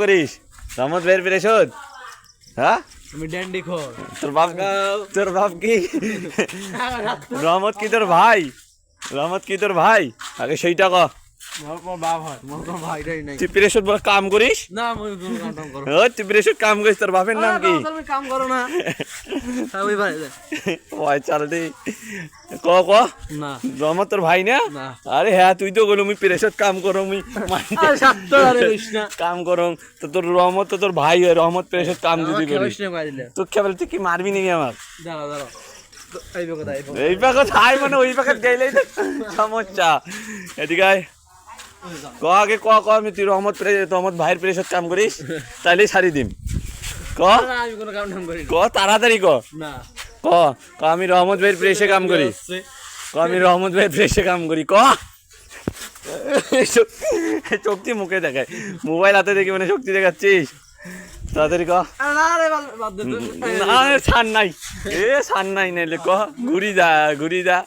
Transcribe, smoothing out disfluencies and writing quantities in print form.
করিস রহমত ভাইয়ের প্রেশদ? হ্যাঁ আমি ড্যান্ডি খোর। তোর বাপ কি রহমত কি তোর ভাই? রহমত কি তোর ভাই? আগে সেইটা ক। বাপ হয় মোর কোনো ভাইটাই নাই। তুই প্রেশদ বলে কাম করিস? না মই কোনো কাম টাম করো। ও তুই প্রেশদ কাম করিস, তোর বাপের নাম কি? তুমি কাম করো না। ওই ভাই ওই চালটি ক ক। না রহমত তোর ভাই না? না। আরে হ্যাঁ তুই তো গেলো মুই প্রেশদ কাম করো মুই আরে সাতটা আরে কইছ না। কাম করো তো তোর রহমত তো তোর ভাই হয়, রহমত প্রেশদ কাম যদি কইছ করিস না কইলে। তো কেবল তুই কি মারবি নাকি আমার? দাঁড়াও দাঁড়াও। আইবো কথা আইবো। এই পাখা থাই মানে ওই পাখা গেলেই তো সমস্যা। এদিকে আয়। ক আগে ক ক আমি তুই রহমত ভাইয়ের প্রেশদ কাম করিস তাইলে ছাড়ি দিম। ক না আমি কোনো কাম টাম করি না। ক তাড়াতাড়ি ক। না ক ক আমি রহমত ভাইয়ের প্রেসে কাম করি। ক আমি রহমত ভাইয়ের প্রেসে কাম করি। ক শক্তি মুখে দেখায়, মোবাইল হাতে দেখি মানে শক্তি দেখাচ্ছিস। তাড়াতাড়ি ক। না রে বাদ দে। না ছাড় নাই, ছাড় নাই নাইলে ক ঘুরি যা ঘুরি যা।